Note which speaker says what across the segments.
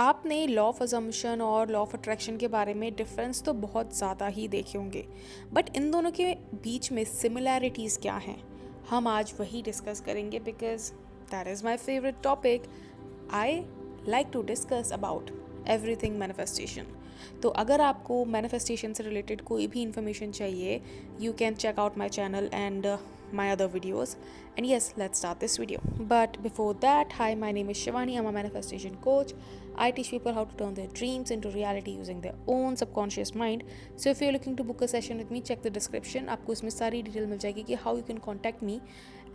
Speaker 1: आपने law of assumption और law of attraction के बारे में डिफरेंस तो बहुत ज़्यादा ही देखे होंगे, बट इन दोनों के बीच में सिमिलैरिटीज़ क्या हैं, हम आज वही डिस्कस करेंगे because that is my favourite topic. I like to discuss about everything manifestation. तो अगर आपको मैनिफेस्टेशन से रिलेटेड कोई भी इंफॉर्मेशन चाहिए, you can check out my channel and my other videos. And yes, let's start this video. But before that, hi, my name is Shivani. I'm a manifestation coach. I teach people how to turn their dreams into reality using their own subconscious mind. So if you're looking to book a session with me, check the description. आपको इसमें सारी detail मिल जाएगी कि how you can contact me.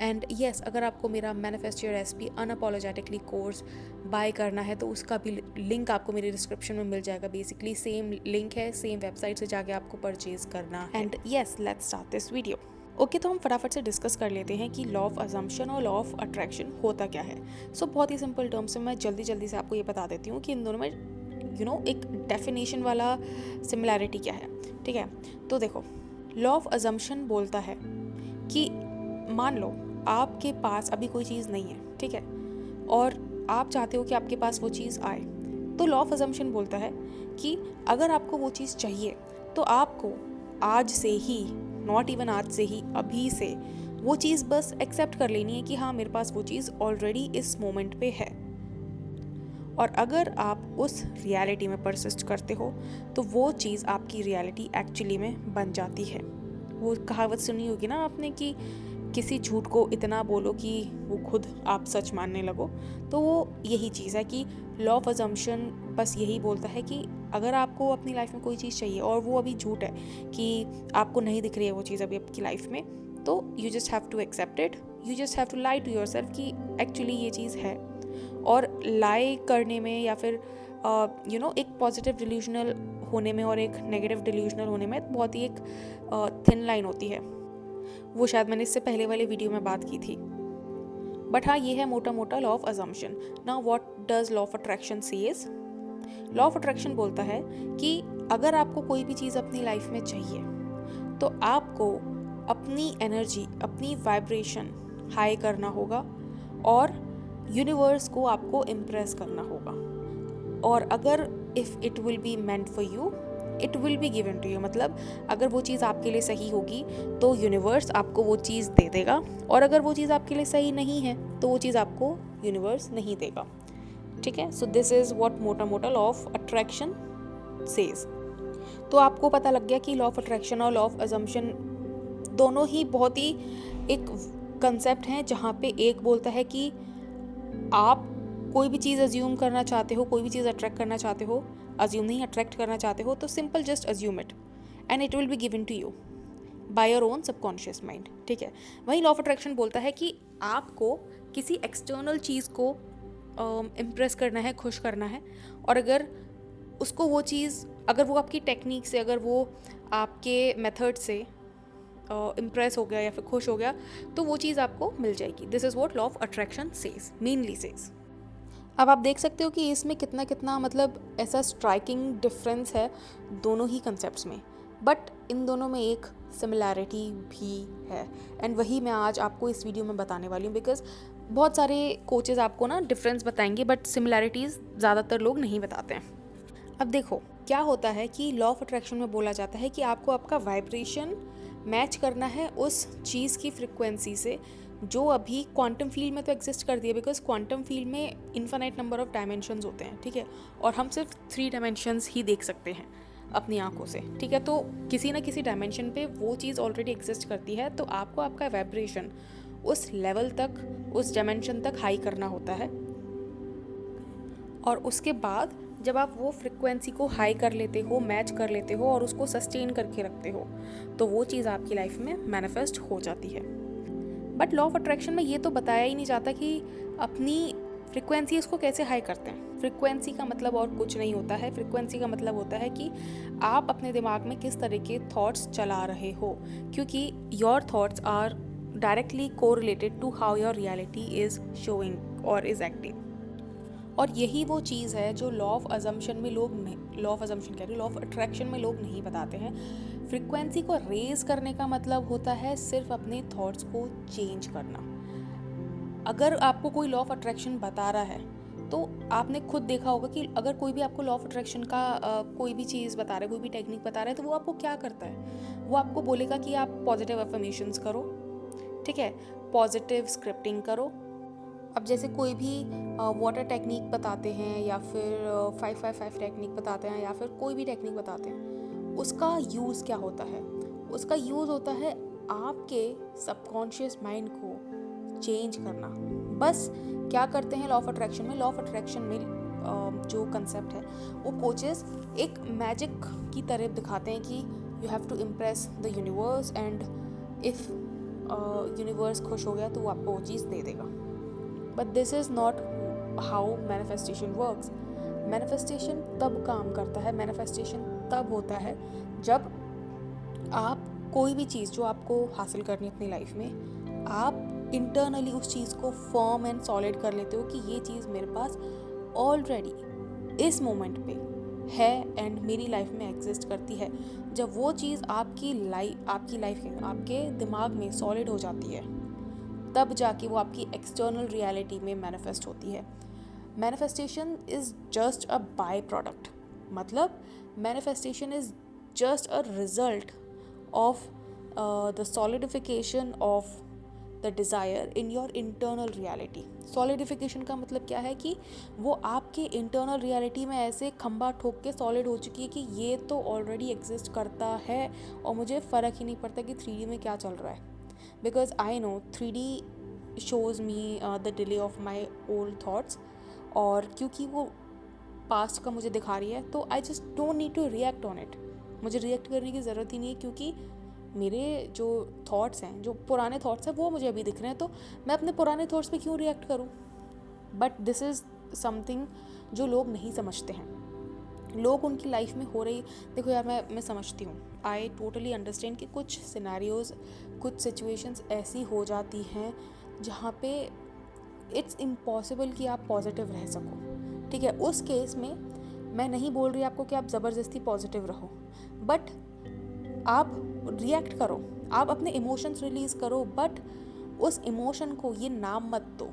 Speaker 1: And yes, अगर आपको मेरा manifest your recipe unapologetically course buy करना है तो उसका भी लिंक आपको मेरे डिस्क्रिप्शन में मिल जाएगा. बेसिकली सेम लिंक है, सेम वेबसाइट से जाके आपको परचेज करना है. And yes, let's start this video. Okay, तो हम फटाफट से डिस्कस कर लेते हैं कि लॉ ऑफ अजम्पशन और लॉ ऑफ अट्रैक्शन होता क्या है. सो बहुत ही सिंपल टर्म्स में मैं जल्दी से आपको ये बता देती हूँ कि इन दोनों में एक डेफिनेशन वाला सिमिलैरिटी क्या है. ठीक है, तो देखो, लॉ ऑफ अजम्पशन बोलता है कि मान लो आपके पास अभी कोई चीज़ नहीं है, ठीक है, और आप चाहते हो कि आपके पास वो चीज़ आए. तो लॉ ऑफ अजम्पशन बोलता है कि अगर आपको वो चीज़ चाहिए तो आपको आज से ही, नॉट इवन आज से ही, अभी से वो चीज़ बस एक्सेप्ट कर लेनी है कि हाँ, मेरे पास वो चीज़ ऑलरेडी इस मोमेंट पे है. और अगर आप उस रियलिटी में परसिस्ट करते हो तो वो चीज़ आपकी रियलिटी एक्चुअली में बन जाती है. वो कहावत सुनी होगी ना आपने कि किसी झूठ को इतना बोलो कि वो खुद आप सच मानने लगो. तो वो यही चीज़ है कि लॉ ऑफ अजम्पशन बस यही बोलता है कि अगर आपको अपनी लाइफ में कोई चीज़ चाहिए और वो अभी झूठ है कि आपको नहीं दिख रही है वो चीज़ अभी आपकी लाइफ में, तो you just have to accept it. You just have to lie to yourself कि एक्चुअली ये चीज़ है. और लाई करने में या फिर एक पॉजिटिव डिल्यूजनल होने में और एक नेगेटिव डिल्यूजनल होने में बहुत ही एक थिन लाइन होती है. वो शायद मैंने इससे पहले वाले वीडियो में बात की थी. बट हाँ, ये है मोटा मोटा law of assumption. Now what does law of attraction says? Law of attraction बोलता है कि अगर आपको कोई भी चीज़ अपनी लाइफ में चाहिए तो आपको अपनी एनर्जी, अपनी वाइब्रेशन हाई करना होगा और यूनिवर्स को आपको इम्प्रेस करना होगा. और अगर if it will be meant for you, it will be given to you. मतलब अगर वो चीज़ आपके लिए सही होगी तो यूनिवर्स आपको वो चीज़ दे देगा, और अगर वो चीज़ आपके लिए सही नहीं है तो वो चीज़ आपको यूनिवर्स नहीं देगा. ठीक है, सो दिस इज़ व्हाट मोटा मोटा लॉ ऑफ अट्रैक्शन सेज. तो आपको पता लग गया कि लॉ ऑफ अट्रैक्शन और लॉ ऑफ अजम्पशन दोनों ही बहुत ही एक कंसेप्ट हैं, जहाँ पे एक बोलता है कि आप कोई भी चीज़ अज्यूम करना चाहते हो, कोई भी चीज़ अट्रैक्ट करना चाहते हो, अज्यूम नहीं, अट्रैक्ट करना चाहते हो, तो simple just assume it and it will be given to you by your own subconscious mind. ठीक है, वहीं लॉ ऑफ अट्रैक्शन बोलता है कि आपको किसी एक्सटर्नल चीज़ को इम्प्रेस करना है, खुश करना है, और अगर उसको वो चीज़, अगर वो आपकी टेक्निक से, अगर वो आपके मेथड से इम्प्रेस हो गया या फिर खुश हो गया, तो वो चीज़ आपको मिल जाएगी. This is what law of attraction says, mainly says. अब आप देख सकते हो कि इसमें कितना मतलब ऐसा स्ट्राइकिंग डिफरेंस है दोनों ही कंसेप्ट्स में, बट इन दोनों में एक सिमिलैरिटी भी है. एंड वही मैं आज आपको इस वीडियो में बताने वाली हूँ, बिकॉज बहुत सारे कोचेज़ आपको ना डिफरेंस बताएंगे बट सिमिलैरिटीज़ ज़्यादातर लोग नहीं बताते हैं. अब देखो क्या होता है कि लॉ ऑफ अट्रैक्शन में बोला जाता है कि आपको आपका वाइब्रेशन मैच करना है उस चीज़ की फ्रिक्वेंसी से जो अभी क्वांटम फील्ड में तो एग्जिस्ट करती है, बिकॉज क्वांटम फील्ड में इन्फिनाइट नंबर ऑफ डायमेंशंस होते हैं. ठीक है, और हम सिर्फ 3 डायमेंशंस ही देख सकते हैं अपनी आंखों से. ठीक है, तो किसी ना किसी डायमेंशन पे वो चीज़ ऑलरेडी एग्जिस्ट करती है, तो आपको आपका वाइब्रेशन उस लेवल तक, उस डायमेंशन तक हाई करना होता है. और उसके बाद जब आप वो फ्रिक्वेंसी को हाई कर लेते हो, मैच कर लेते हो और उसको सस्टेन करके रखते हो, तो वो चीज़ आपकी लाइफ में मैनिफेस्ट हो जाती है. बट लॉ ऑफ अट्रैक्शन में ये तो बताया ही नहीं जाता कि अपनी फ्रिक्वेंसी उसको कैसे हाई करते हैं. फ्रिक्वेंसी का मतलब और कुछ नहीं होता है. फ्रिक्वेंसी का मतलब होता है कि आप अपने दिमाग में किस तरह के थॉट्स चला रहे हो, क्योंकि your thoughts are directly correlated to how your reality is showing और इज़ एक्टिंग. और यही वो चीज़ है जो लॉ ऑफ अजम्पशन में लोग नहीं, लॉ ऑफ अजम्पशन कह रही हूँ, लॉ ऑफ अट्रैक्शन में लोग नहीं बताते हैं. फ्रिक्वेंसी को रेज करने का मतलब होता है सिर्फ अपने थॉट्स को चेंज करना. अगर आपको कोई लॉ ऑफ अट्रैक्शन बता रहा है तो आपने खुद देखा होगा कि अगर कोई भी आपको लॉ ऑफ अट्रैक्शन का कोई भी चीज़ बता रहा है, कोई भी टेक्निक बता रहा है, तो वो आपको क्या करता है? वो आपको बोलेगा कि आप पॉजिटिव अफर्मेशंस करो, ठीक है, पॉजिटिव स्क्रिप्टिंग करो। अब जैसे कोई भी वाटर टेक्निक बताते हैं या फिर 5-5-5 टेक्निक बताते हैं या फिर कोई भी टेक्निक बताते हैं, उसका यूज़ क्या होता है? उसका यूज़ होता है आपके सबकॉन्शियस माइंड को चेंज करना। बस क्या करते हैं लॉ ऑफ अट्रैक्शन में? लॉ ऑफ अट्रैक्शन में जो कंसेप्ट है वो कोचेस एक मैजिक की तरह दिखाते हैं कि you have to impress the universe and if universe खुश हो गया तो वो आपको वो चीज़ दे देगा। But this is not how manifestation works. Manifestation तब काम करता है, मैनिफेस्टेशन तब होता है जब आप कोई भी चीज़ जो आपको हासिल करनी है अपनी लाइफ में, आप इंटरनली उस चीज़ को फर्म एंड सॉलिड कर लेते हो कि ये चीज़ मेरे पास ऑलरेडी इस मोमेंट पे है एंड मेरी लाइफ में एग्जिस्ट करती है। जब वो चीज़ आपकी लाइफ के आपके दिमाग में सॉलिड हो जाती है, तब जाके वो आपकी एक्सटर्नल रियलिटी में मैनिफेस्ट होती है। Manifestation is just a by product, मतलब manifestation is just a result of the solidification of the desire in your internal reality. Solidification का मतलब क्या है कि वो आपके internal reality में ऐसे खंबा ठोक के solid हो चुकी है कि ये तो already exist करता है और मुझे फ़र्क ही नहीं पड़ता कि 3D में क्या चल रहा है, because I know 3D shows me the delay of my old thoughts, और क्योंकि वो पास्ट का मुझे दिखा रही है तो I just don't need to react on it. मुझे रिएक्ट करने की ज़रूरत ही नहीं है क्योंकि मेरे जो थॉट्स हैं, जो पुराने थॉट्स हैं, वो मुझे अभी दिख रहे हैं, तो मैं अपने पुराने थॉट्स पे क्यों रिएक्ट करूं? बट दिस इज़ समथिंग जो लोग नहीं समझते हैं। लोग उनकी लाइफ में हो रही, देखो यार मैं समझती हूँ, आई टोटली अंडरस्टैंड कि कुछ सिनेरियोज़, कुछ सिचुएशंस ऐसी हो जाती हैं जहाँ पे इट्स इम्पॉसिबल कि आप पॉजिटिव रह सको, ठीक है। उस केस में मैं नहीं बोल रही आपको कि आप ज़बरदस्ती पॉजिटिव रहो, बट आप रिएक्ट करो, आप अपने इमोशंस रिलीज़ करो, बट उस इमोशन को ये नाम मत दो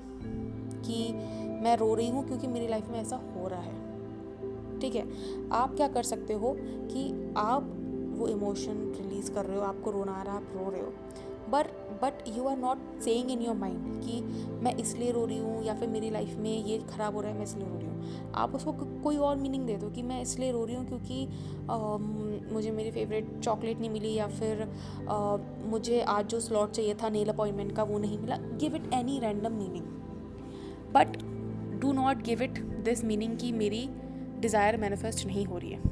Speaker 1: कि मैं रो रही हूँ क्योंकि मेरी लाइफ में ऐसा हो रहा है, ठीक है। आप क्या कर सकते हो कि आप वो इमोशन रिलीज़ कर रहे हो, आपको रोना आ रहा है, आप रो रहे हो, but you are not saying in your mind कि मैं इसलिए रो रही हूँ या फिर मेरी लाइफ में ये ख़राब हो रहा है मैं इसलिए रो रही हूँ। आप उसको कोई और मीनिंग दे दो कि मैं इसलिए रो रही हूँ क्योंकि मुझे मेरी फेवरेट चॉकलेट नहीं मिली, या फिर मुझे आज जो स्लॉट चाहिए था नेल अपॉइंटमेंट का वो नहीं मिला। Give it any random meaning, but do not give it this meaning कि मेरी डिज़ायर मैनिफेस्ट नहीं हो रही है।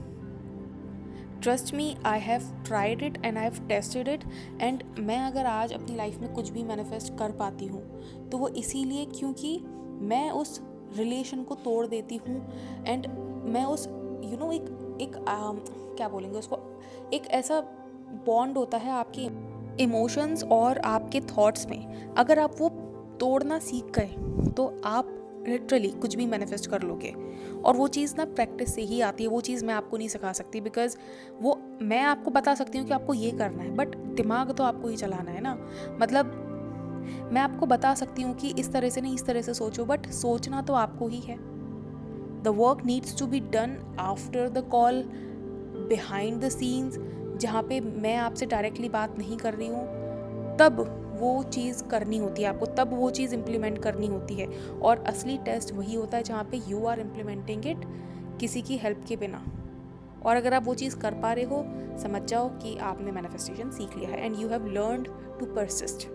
Speaker 1: Trust me, I have tried it and I have tested it, and मैं अगर आज अपनी लाइफ में कुछ भी मैनिफेस्ट कर पाती हूँ तो वो इसीलिए क्योंकि मैं उस रिलेशन को तोड़ देती हूँ, एंड मैं उस एक क्या बोलेंगे उसको, एक ऐसा बॉन्ड होता है आपके इमोशंस और आपके थॉट्स में, अगर आप वो तोड़ना सीख गए तो आप लिटरली कुछ भी मैनिफेस्ट कर लोगे। और वो चीज़ ना प्रैक्टिस से ही आती है, वो चीज़ मैं आपको नहीं सिखा सकती, बिकॉज वो मैं आपको बता सकती हूँ कि आपको ये करना है, बट दिमाग तो आपको ही चलाना है ना। मतलब मैं आपको बता सकती हूँ कि इस तरह से नहीं इस तरह से सोचो, बट सोचना तो आपको ही है। The work needs to be done after the call, behind the scenes, जहाँ पे मैं आपसे डायरेक्टली बात नहीं कर रही हूँ, तब वो चीज़ करनी होती है आपको, तब वो चीज़ इम्प्लीमेंट करनी होती है। और असली टेस्ट वही होता है जहाँ पे यू आर इम्प्लीमेंटिंग इट किसी की हेल्प के बिना। और अगर आप वो चीज़ कर पा रहे हो, समझ जाओ कि आपने मैनिफेस्टेशन सीख लिया है and you have learned to persist.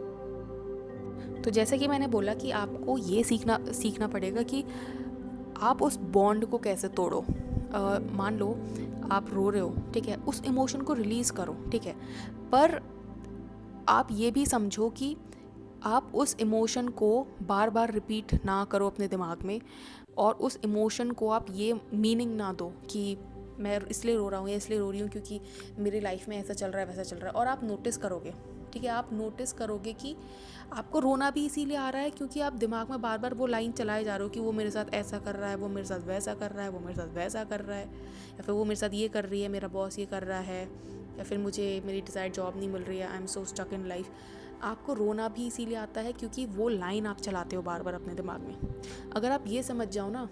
Speaker 1: तो जैसे कि मैंने बोला कि आपको ये सीखना पड़ेगा कि आप उस बॉन्ड को कैसे तोड़ो। मान लो आप रो रहे हो, ठीक है, उस इमोशन को रिलीज़ करो, ठीक है, पर आप ये भी समझो कि आप उस इमोशन को बार बार रिपीट ना करो अपने दिमाग में, और उस इमोशन को आप ये मीनिंग ना दो कि मैं इसलिए रो रहा हूँ या इसलिए रो रही हूँ क्योंकि मेरी लाइफ में ऐसा चल रहा है वैसा चल रहा है। और आप नोटिस करोगे, ठीक है, आप नोटिस करोगे कि आपको रोना भी इसीलिए आ रहा है क्योंकि आप दिमाग में बार बार वो लाइन चलाए जा रहे हो कि वो मेरे साथ ऐसा कर रहा है, वो मेरे साथ वैसा कर रहा है, वो मेरे साथ वैसा कर रहा है, या फिर वो मेरे साथ ये कर रही है, मेरा बॉस ये कर रहा है, या फिर मुझे मेरी डिज़ायर्ड जॉब नहीं मिल रही है, I am so stuck in life. आपको रोना भी इसीलिए आता है क्योंकि वो लाइन आप चलाते हो बार बार अपने दिमाग में। अगर आप ये समझ जाओ ना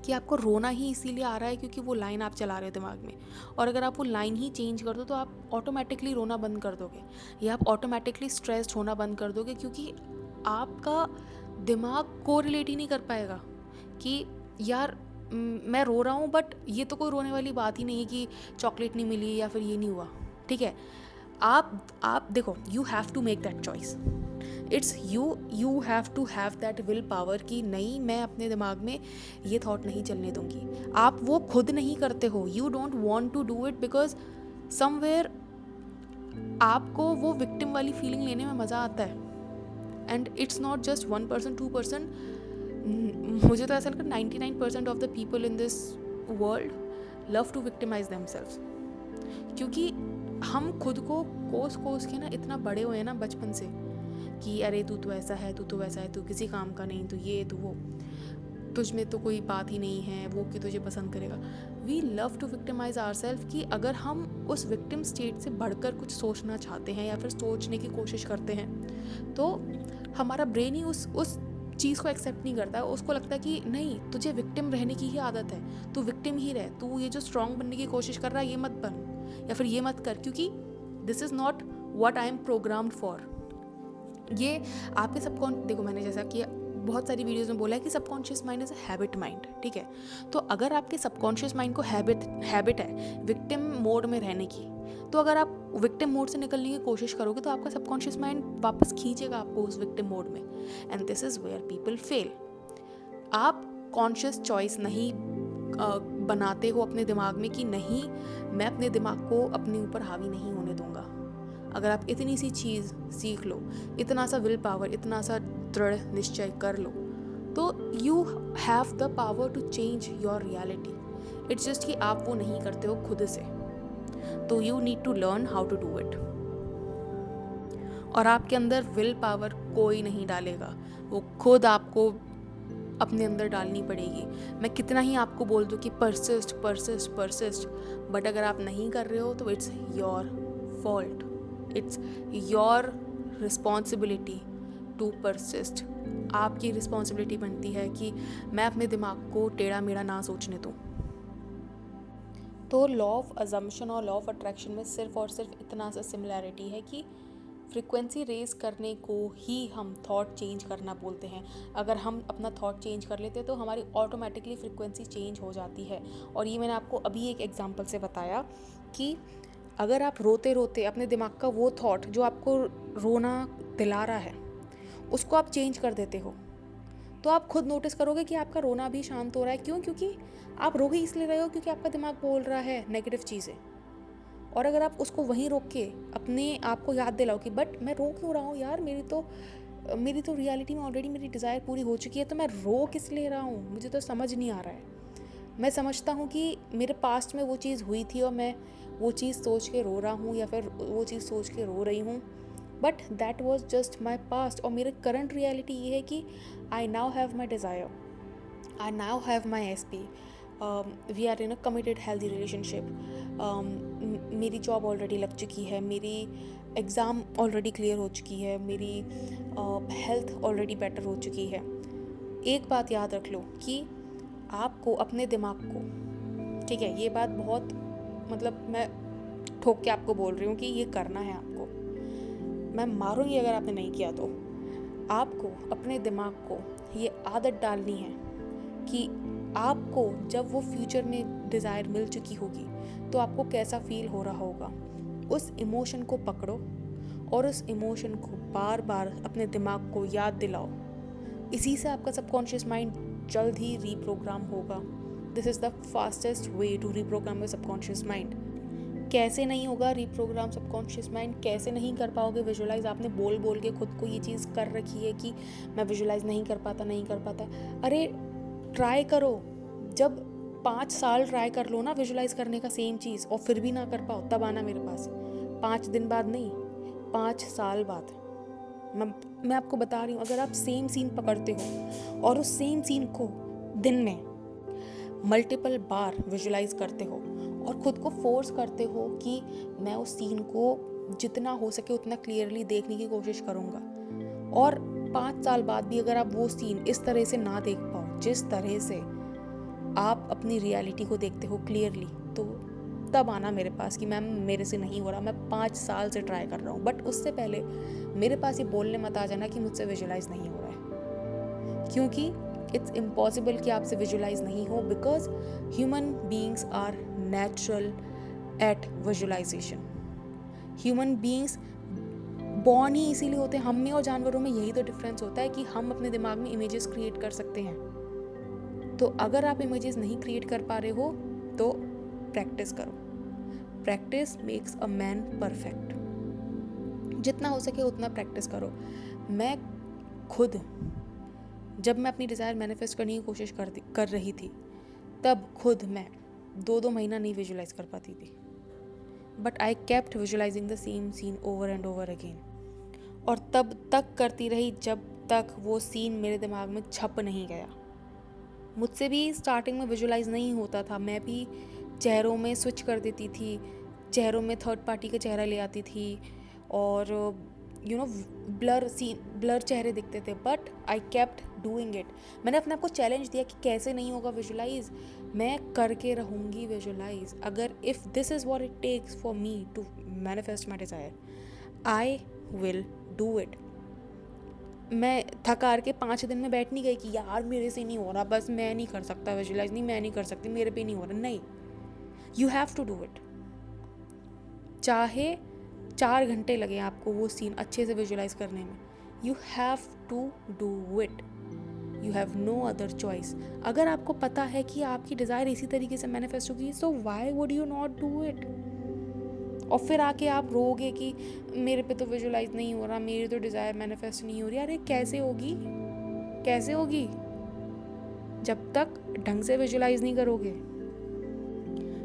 Speaker 1: कि आपको रोना ही इसीलिए आ रहा है क्योंकि वो लाइन आप चला रहे हो दिमाग में, और अगर आप वो लाइन ही चेंज कर दो तो आप ऑटोमेटिकली रोना बंद कर दोगे, या आप ऑटोमेटिकली स्ट्रेस्ड होना बंद कर दोगे, क्योंकि आपका दिमाग कोरिलेट ही नहीं कर पाएगा कि यार मैं रो रहा हूँ बट ये तो कोई रोने वाली बात ही नहीं है कि चॉकलेट नहीं मिली या फिर ये नहीं हुआ। ठीक है, आप देखो, you have to make that choice. It's you have to have that willpower कि नहीं, मैं अपने दिमाग में ये थॉट नहीं चलने दूंगी। आप वो खुद नहीं करते हो, you don't want to do it because somewhere आपको वो विक्टिम वाली फीलिंग लेने में मज़ा आता है। एंड इट्स नॉट जस्ट 1% 2%, मुझे तो ऐसा लगता है 99% of the people in this world love to victimise themselves. क्योंकि हम खुद को कोस कोस के ना इतना बड़े हुए हैं ना बचपन से कि अरे तू तो ऐसा है, तू तो वैसा है, तू किसी काम का नहीं, तू ये तू वो, तुझ में तो कोई बात ही नहीं है, वो कि तुझे पसंद करेगा। We love to victimise ourself कि अगर हम उस विक्टिम स्टेट से बढ़कर कुछ सोचना चाहते हैं या फिर सोचने की कोशिश करते हैं तो हमारा ब्रेन ही उस चीज़ को एक्सेप्ट नहीं करता है। उसको लगता है कि नहीं, तुझे विक्टिम रहने की ही आदत है, तू विक्टिम ही रह, तू ये जो स्ट्रांग बनने की कोशिश कर रहा है ये मत बन, या फिर ये मत कर, क्योंकि this is not what I am programmed for. ये आपके देखो, मैंने जैसा कि बहुत सारी वीडियोस में बोला है कि subconscious mind is a habit mind. ठीक है, तो अगर आपके सबकॉन्शियस माइंड को हैबिट है विक्टिम मोड में रहने की, तो अगर आप विक्टिम मोड से निकलने की कोशिश करोगे तो आपका सबकॉन्शियस माइंड वापस खींचेगा आपको उस विक्टिम मोड में, and this is where people fail. आप कॉन्शियस चॉइस नहीं बनाते हो अपने दिमाग में कि नहीं, मैं अपने दिमाग को अपने ऊपर हावी नहीं होने दूंगा। अगर आप इतनी सी चीज़ सीख लो, इतना सा विल पावर, इतना सा दृढ़ निश्चय कर लो, तो you have the power to change your reality. It's just कि आप वो नहीं करते हो खुद से, तो you need to learn how to do it. और आपके अंदर विल पावर कोई नहीं डालेगा, वो खुद आपको अपने अंदर डालनी पड़ेगी। मैं कितना ही आपको बोल दूँ कि परसिस्ट परसिस्ट परसिस्ट, बट अगर आप नहीं कर रहे हो तो it's your fault, it's your responsibility to persist. आपकी रिस्पॉन्सिबिलिटी बनती है कि मैं अपने दिमाग को टेढ़ा मेढ़ा ना सोचने दूँ। तो लॉ ऑफ अजम्पशन और लॉ ऑफ अट्रैक्शन में सिर्फ और सिर्फ इतना सा सिमिलैरिटी है कि फ्रीक्वेंसी रेज करने को ही हम थॉट चेंज करना बोलते हैं। अगर हम अपना थॉट चेंज कर लेते हैं तो हमारी ऑटोमेटिकली फ्रीक्वेंसी चेंज हो जाती है। और ये मैंने आपको अभी एक एग्जांपल से बताया कि अगर आप रोते रोते अपने दिमाग का वो थॉट जो आपको रोना दिला रहा है उसको आप चेंज कर देते हो, तो आप खुद नोटिस करोगे कि आपका रोना भी शांत हो रहा है। क्यों? क्योंकि आप रो ही इसलिए रहे हो क्योंकि आपका दिमाग बोल रहा है नेगेटिव चीज़ें। और अगर आप उसको वहीं रोक के अपने आप को याद दिलाओ कि बट मैं रो क्यों रहा हूँ यार, मेरी तो रियलिटी में ऑलरेडी मेरी डिज़ायर पूरी हो चुकी है, तो मैं रो किस ले रहा हूँ, मुझे तो समझ नहीं आ रहा है। मैं समझता हूँ कि मेरे पास्ट में वो चीज़ हुई थी और मैं वो चीज़ सोच के रो रहा हूँ या फिर वो चीज़ सोच के रो रही हूँ, but that was just my past. और मेरे करंट रियलिटी ये है कि I now have my desire, I now have my SP, we are in a committed healthy relationship, मेरी जॉब ऑलरेडी लग चुकी है, मेरी एग्ज़ाम ऑलरेडी क्लियर हो चुकी है, मेरी हेल्थ ऑलरेडी बेटर हो चुकी है। एक बात याद रख लो कि आपको अपने दिमाग को, ठीक है, ये बात बहुत मतलब मैं ठोक के आपको बोल रही हूँ कि ये करना है आपको, मैं मारूंगी अगर आपने नहीं किया तो। आपको अपने दिमाग को ये आदत डालनी है कि आपको जब वो फ्यूचर में डिज़ायर मिल चुकी होगी तो आपको कैसा फील हो रहा होगा, उस इमोशन को पकड़ो और उस इमोशन को बार बार अपने दिमाग को याद दिलाओ। इसी से आपका सबकॉन्शियस माइंड जल्द ही रीप्रोग्राम होगा। This is the fastest way to reprogram your subconscious mind. कैसे नहीं होगा रीप्रोग्राम सबकॉन्शियस माइंड, कैसे नहीं कर पाओगे विजुलाइज? आपने बोल बोल के खुद को ये चीज़ कर रखी है कि मैं विजुलाइज नहीं कर पाता। अरे ट्राई करो, जब 5 साल ट्राई कर लो ना विजुलाइज करने का सेम चीज़ और फिर भी ना कर पाओ, तब आना मेरे पास। 5 दिन बाद नहीं, 5 साल बाद। मैं आपको बता रही हूँ, अगर आप सेम सीन पकड़ते हो और उस सेम सीन को दिन में मल्टीपल बार विजुलाइज करते हो और ख़ुद को फोर्स करते हो कि मैं उस सीन को जितना हो सके उतना क्लियरली देखने की कोशिश करूँगा। और 5 साल बाद भी अगर आप वो सीन इस तरह से ना देख पाओ जिस तरह से आप अपनी रियलिटी को देखते हो क्लियरली, तो तब आना मेरे पास कि मैम मेरे से नहीं हो रहा, मैं 5 साल से ट्राई कर रहा हूँ। बट उससे पहले मेरे पास ये बोलने मत आ जाना कि मुझसे विजुलाइज नहीं हो रहा है, क्योंकि इट्स इम्पॉसिबल कि आपसे विजुलाइज नहीं हो, because human beings are natural at visualisation. Human beings born ही इसीलिए होते हैं। हम में और जानवरों में यही तो डिफरेंस होता है कि हम अपने दिमाग में इमेजेस क्रिएट कर सकते हैं। तो अगर आप इमेजेस नहीं क्रिएट कर पा रहे हो तो प्रैक्टिस करो। Practice makes a man perfect. जितना हो सके उतना प्रैक्टिस करो। मैं खुद जब मैं अपनी डिज़ायर मैनिफेस्ट करने की कोशिश कर रही थी, तब खुद मैं 2-2 महीना नहीं विजुलाइज कर पाती थी, but I kept visualising the same seen over and over again. और तब तक करती रही जब तक वो सीन मेरे दिमाग में छप नहीं गया। मुझसे भी स्टार्टिंग में विजुलाइज नहीं होता था, मैं भी चेहरों में स्विच कर देती थी, चेहरों में थर्ड पार्टी का चेहरा ले आती थी और ब्लर चेहरे दिखते थे, but I kept doing it. मैंने अपने आप को चैलेंज दिया कि कैसे नहीं होगा विजुलाइज, मैं करके रहूँगी विजुलाइज। अगर if this is what it takes for me to manifest my desire, I will do it. मैं थक हार के 5 दिन में बैठ नहीं गई कि यार मेरे से नहीं हो रहा, बस मैं नहीं कर सकता विजुलाइज, नहीं मैं नहीं कर सकती, मेरे पे नहीं हो रहा। नहीं, you have to do it. चाहे 4 घंटे लगे आपको वो सीन अच्छे से विजुलाइज करने में, you have to do it. You have no other choice. अगर आपको पता है कि आपकी डिज़ायर इसी तरीके से मैनिफेस्ट होगी, so why would you not do it? और फिर आके आप रोगे कि मेरे पे तो विजुलाइज नहीं हो रहा, मेरी तो डिज़ायर मैनिफेस्ट नहीं हो रही। अरे कैसे होगी, कैसे होगी? जब तक ढंग से विजुलाइज नहीं करोगे।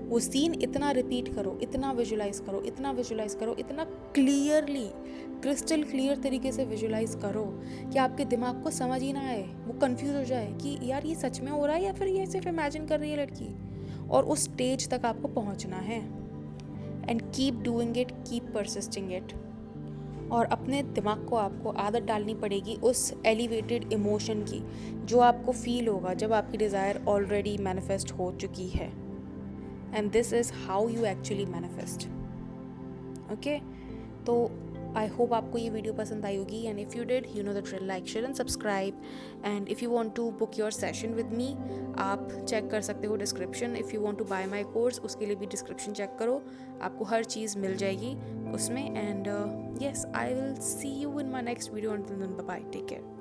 Speaker 1: वो सीन इतना रिपीट करो, इतना विजुलाइज करो, इतना विजुलाइज करो, इतना क्लियरली, क्रिस्टल क्लियर तरीके से विजुलाइज करो कि आपके दिमाग को समझ ही ना आए, वो कंफ्यूज हो जाए कि यार ये सच में हो रहा है या फिर ये सिर्फ इमेजिन कर रही है लड़की। और उस स्टेज तक आपको पहुंचना है। And keep doing it, keep persisting it. और अपने दिमाग को आपको आदत डालनी पड़ेगी उस एलिवेटेड इमोशन की जो आपको फील होगा जब आपकी डिज़ायर ऑलरेडी मैनिफेस्ट हो चुकी है। And this is how you actually manifest. Okay, तो आई होप आपको ये वीडियो पसंद आई होगी। And if you did, you know the drill, like, share and subscribe. And if you want to book your session with me, आप check कर सकते हो description. If you want to buy my course, उसके लिए भी description check करो, आपको हर चीज़ मिल जाएगी उसमें। And yes, I will see you in my next video. Until then, bye bye, take care.